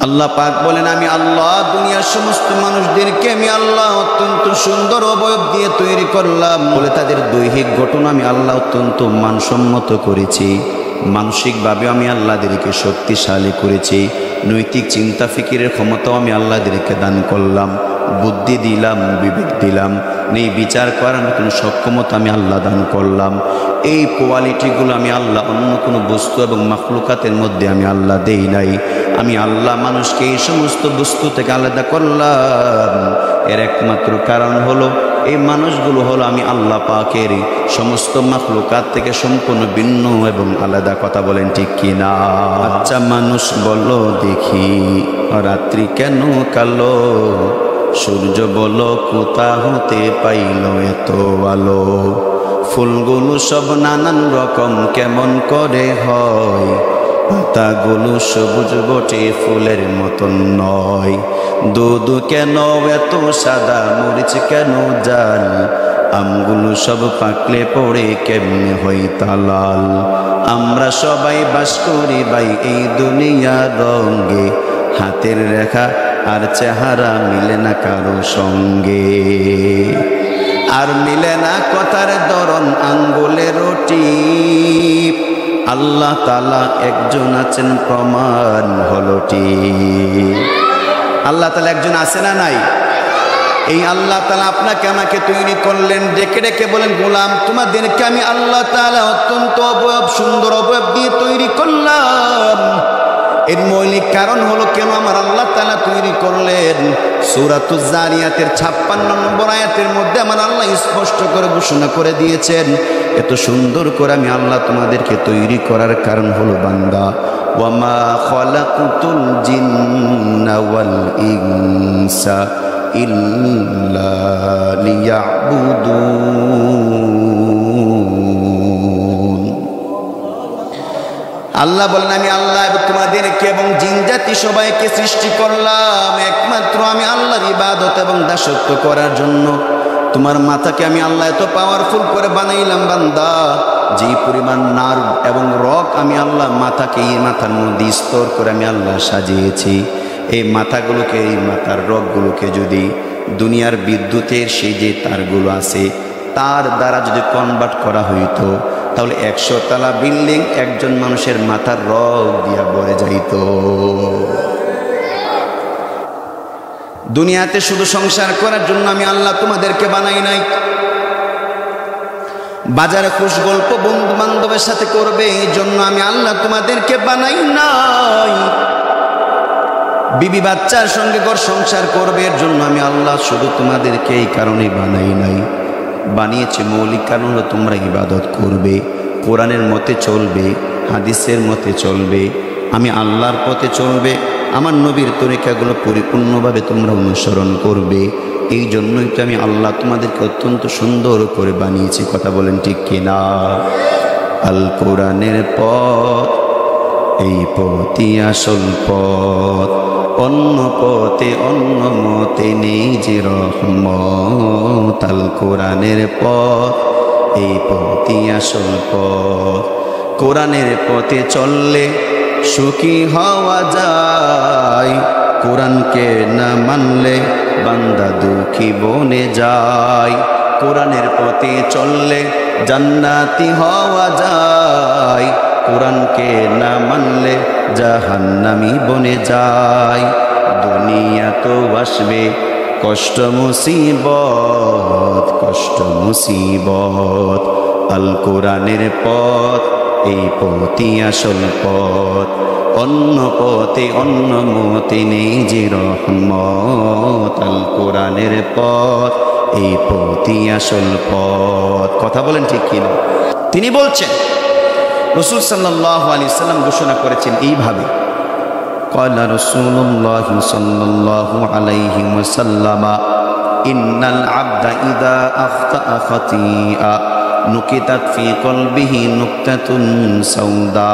আল্লাহ পাক বলেন, আমি আল্লাহ দুনিয়ার সমস্ত মানুষদেরকে আমি আল্লাহ অত্যন্ত সুন্দর অবয়ব দিয়ে তৈরি করলাম বলে তাদের দৈহিক গঠন আমি আল্লাহ অত্যন্ত মানসম্মত করেছি। মানসিকভাবে আমি আল্লাহদেরকে শক্তিশালী করেছি। নৈতিক চিন্তা ফিকিরের ক্ষমতাও আমি আল্লাহদেরকে দান করলাম। বুদ্ধি দিলাম, বিবেক দিলাম, নেই বিচার করার মতন সক্ষমতা আমি আল্লাহ দান করলাম। এই কোয়ালিটিগুলো আমি আল্লাহ অন্য কোনো বস্তু এবং মাখলুকাতের মধ্যে আমি আল্লাহ দেই নাই। আমি আল্লাহ মানুষকে এই সমস্ত বস্তু থেকে আলাদা করলাম। এর একমাত্র কারণ হলো এই মানুষগুলো হলো আমি আল্লাহ পাকের সমস্ত মাখলুকাত থেকে সম্পূর্ণ ভিন্ন এবং আলাদা। কথা বলেন ঠিক কিনা? আচ্ছা মানুষ বলো দেখি, রাত্রি কেন কালো? সূর্য বলো কোথা হতে পাইল এত আলো? ফুলগুলো সব নানান রকম কেমন করে হয়? পাতাগুলো সবুজ বটে ফুলের মতন নয়। দুধ কেন এত সাদা, মরিচ কেন জাল? আমগুলো সব পাকলে পড়ে কেমনে হয় তা লাল? আমরা সবাই বাস করি ভাই এই দুনিয়ার রঙে, হাতের রেখা আর চেহারা মিলে না কারো সঙ্গে, আর মিলে না কথার ধরন আঙ্গুলের টিপ। আল্লাহ তাআলা একজন আছেন প্রমাণ হলো ঠিক। আল্লাহ তাআলা একজন আছে না নাই? এই আল্লাহ তাআলা আপনাকে আমাকে তৈরি করলেন, ডেকে ডেকে বলেন, গোলাম তোমাদেরকে আমি আল্লাহ তাআলা অত্যন্ত অবয়ব সুন্দর অবয়ব দিয়ে তৈরি করলাম। এর মৌলিক কারণ হলো কেন আমার আল্লাহ তাআলা তৈরি করলেন। সূরাতুজ জারিয়াতের 56 নম্বর আয়াতের মধ্যে আমার আল্লাহ স্পষ্ট করে ঘোষণা করে দিয়েছেন, এত সুন্দর করে আমি আল্লাহ তোমাদেরকে তৈরি করার কারণ হলো বান্দা, ওয়ামা খালাকুতুল জিন্না ওয়াল ইনসা ইল্লা লিয়াবুদুন। আল্লাহ বলেন, আমি আল্লাহ তোমাদেরকে এবং জিন জাতি সবাইকে সৃষ্টি করলাম একমাত্র আমি আল্লাহর ইবাদত এবং দাসত্ব করার জন্য। তোমার মাথাকে আমি আল্লাহ এত পাওয়ারফুল করে বানাইলাম বান্দা, যে পরিমাণ নার্ভ এবং রক আমি আল্লাহ মাথাকে, এই মাথার মধ্যে স্তর করে আমি আল্লাহ সাজিয়েছি। এই মাথাগুলোকে, এই মাথার রকগুলোকে যদি দুনিয়ার বিদ্যুতের সেই যে তারগুলো আছে তার দ্বারা যদি কনভার্ট করা হইতো, তাহলে 100 তলা বিল্ডিং একজন মানুষের মাথার রগ দিয়া ভরে যাইত। দুনিয়াতে শুধু সংসার করার জন্য আমি আল্লাহ তোমাদেরকে বানাই নাই। বাজারে খুশ গল্প বন্ধু বান্ধবের সাথে করবে এই জন্য আমি আল্লাহ তোমাদেরকে বানাই নাই। বিবি বাচ্চার সঙ্গে ঘর সংসার করবে এর জন্য আমি আল্লাহ শুধু তোমাদেরকে এই কারণেই বানাই নাই। বানিয়েছে মৌলিক কারণ হলো তোমরা ইবাদত করবে, কোরআনের মতে চলবে, হাদিসের মতে চলবে, আমি আল্লাহর পথে চলবে, আমার নবীর তরিকাগুলো পরিপূর্ণভাবে তোমরা অনুসরণ করবে। এই জন্যই তো আমি আল্লাহ তোমাদেরকে অত্যন্ত সুন্দর করে বানিয়েছি। কথা বলেন ঠিক কিনা? আল কোরআনের পথ এই পথই আসল পথ, অন্য পথে অন্য মতে নেই যে রহমত। আল কোরআনের পথ এই পথই আসল পথ, কোরআনের পথে চললে সুখী হওয়া যায়, কোরআনকে না মানলে বান্দা দুঃখী বনে যায়। কোরআনের পথে চললে জান্নাতি হওয়া যায়, কোরআনকে না মানলে জাহান্নামী বনে যায়। দুনিয়া তো আসবে কষ্ট মুসিবত, কষ্ট মুসিবত, আল কোরআনের পথ এই পথই আসল পথ, অন্য পথে অন্য মতে নেই যে রহমত। আল কোরআনের পথ এই পথই আসল পথ। কথা বলেন ঠিক কিনা? তিনি বলছেন, রাসূল সাল্লাল্লাহু আলাইহি সাল্লাম ঘোষণা করেছেন এইভাবে, ক্বালা রাসূলুল্লাহ সাল্লাল্লাহু আলাইহি ওয়াসাল্লাম, ইন্নাল আবদা ইযা আখতাআ খাতিআ নুকিতাত ফি কলবিহি নুকতাতুন সাউদা।